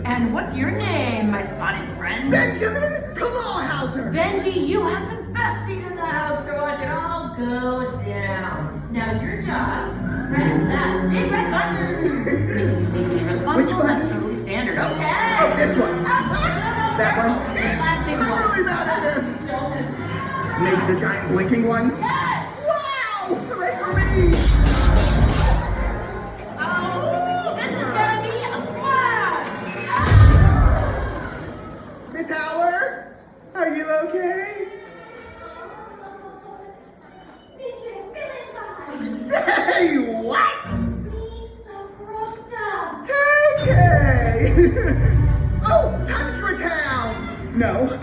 And what's your name, my spotted friend? Benjamin Clawhauser! Benji, you have the best seat in the house to watch it all go down. Now your job, press that big red button. Be responsible. Which button? That's totally standard, okay? Oh, this one. That one? Flashing I'm one. really bad at this. Maybe the giant blinking one? Yes! Wow! Hooray for me! Oh, this is gonna be a blast! Miss Howard? Are you okay? Say what? Okay! Oh, Tundra Town! No.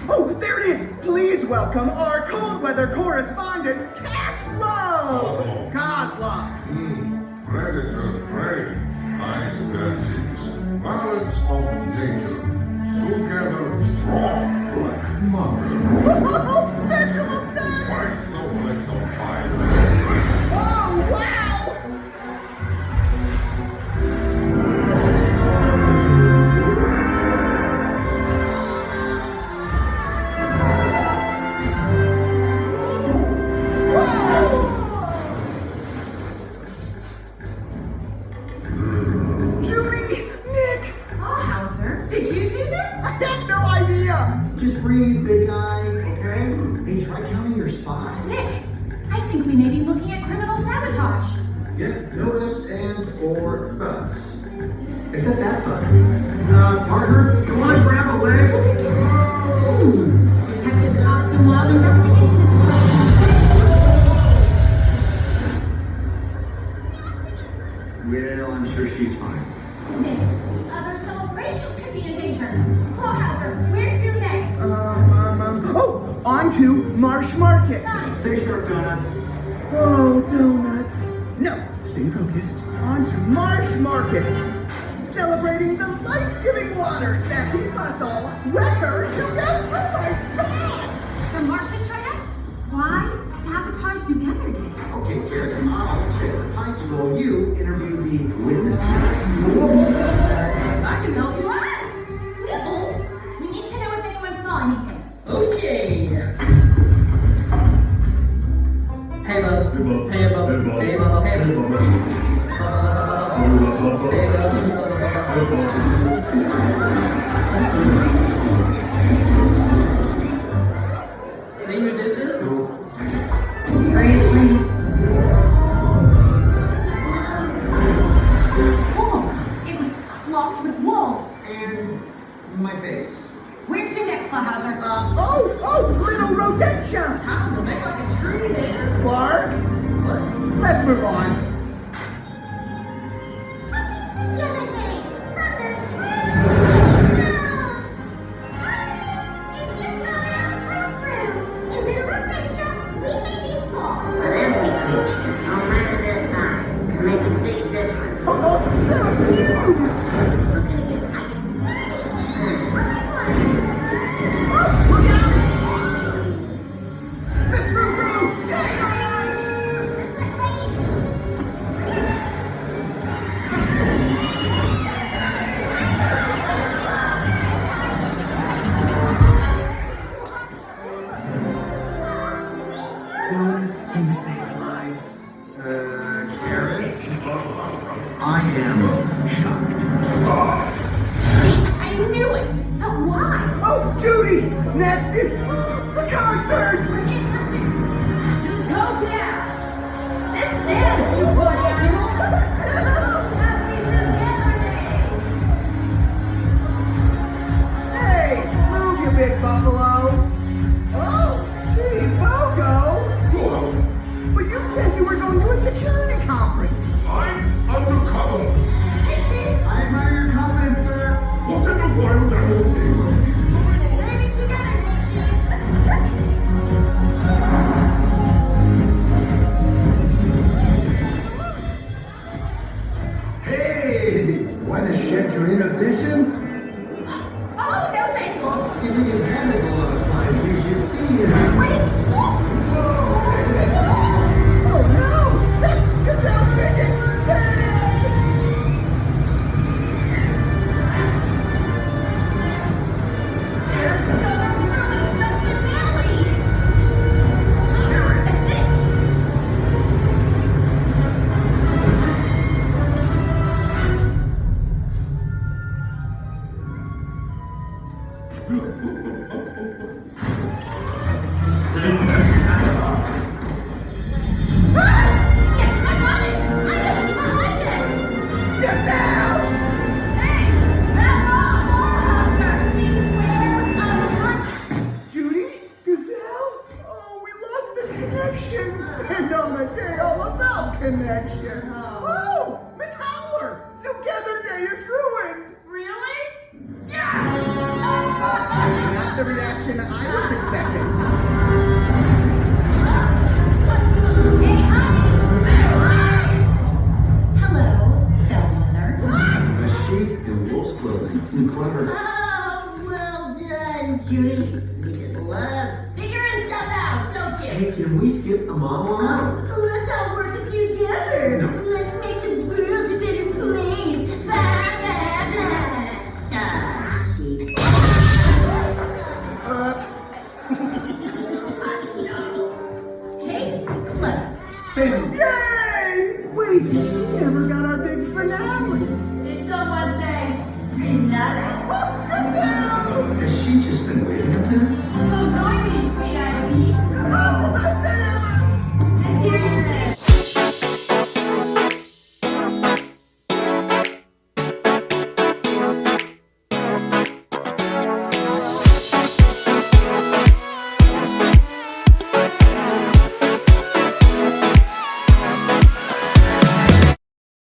Oh, there it is! Please welcome our cold weather correspondent, Cashflow! Kozlov. Predator prey, ice species, balance of nature, together strong like mother. Oh, special effects! White snowflakes on fire. Oh, wow! Judy! Nick! Clawhauser, did you do this? I have no idea! Just breathe, big guy, okay? Hey, try counting your spots. Nick, I think we may be looking at criminal sabotage. Yeah, no ifs, ands, or buts. Except that button. Partner, you want to grab a leg? Detectives Officer Wilde investigating the destruction. Well, I'm sure she's fine. Nick, the other celebrations could be in danger. Clawhauser, where to next? Oh, on to Marsh Market. Stay sharp, donuts. Oh, donuts. No, stay focused. On to Marsh Market. Celebrating the life-giving waters that keep us all wetter together. Oh, my spot! The marsh is dried up? Why sabotage together day? Okay, Carrots, I'll check the pipes while you interview the witnesses. I can help you out. Nibbles? We need to know if anyone saw anything. Okay. Hey, bub. Hey, bub. Hey, bub. Hey, bub. Hey, bub. See who did this? Seriously? Wool! It was clogged with wool. And my face. Where to next, Clawhauser? Little rodentia. Time to make like a tree there. Clark, What? let's move on. But every creature, no matter their size, can make a big difference. Oh, so cute. Looking to get iced. Oh, look out! Miss Roo-Roo, hang on! Donuts do save lives. Carrots? I am shocked. I knew it! But why? Oh, Judy! Next is the concert! We're in pursuit. Zootopia! Let's dance, you party animals! Happy Zoogether Day! Hey, move, you big buffalo! Oh, gee, Bogo! Clawhauser, But you said you were going to a security conference! I'm undercover. Hey, Chief! I admire your confidence, sir. What in the wild animal is? Saving together, Chief! Want to shed your inhibitions? Oh, no thanks. You think his head has a lot of flies? You should see him. Wait. Oh no! That's Gazelle's biggest head! They're gonna ruin the finale. That's it. Yes, I got it. I know who's behind this. Gazelle! Hey, Clawhauser, beware of Judy? Gazelle? Oh, we lost the connection. And on a day all about connection. Oh, Miss Howler! Zootopia Day is ruined! Really? Yeah. Not the reaction I was expecting. Hey, honey. Hello, Bellmother. A sheep in wolf's clothing. Clever. Oh, well done, Judy. You just love figuring stuff out, don't you? Hey, can we skip the monologue? Oh, let's all work together. Let's make the world a better place. Blah, blah, blah. Sheep. Case closed. Boom. Yay! Wait, we never got our big finale. Did someone say another? Oh, Gazelle!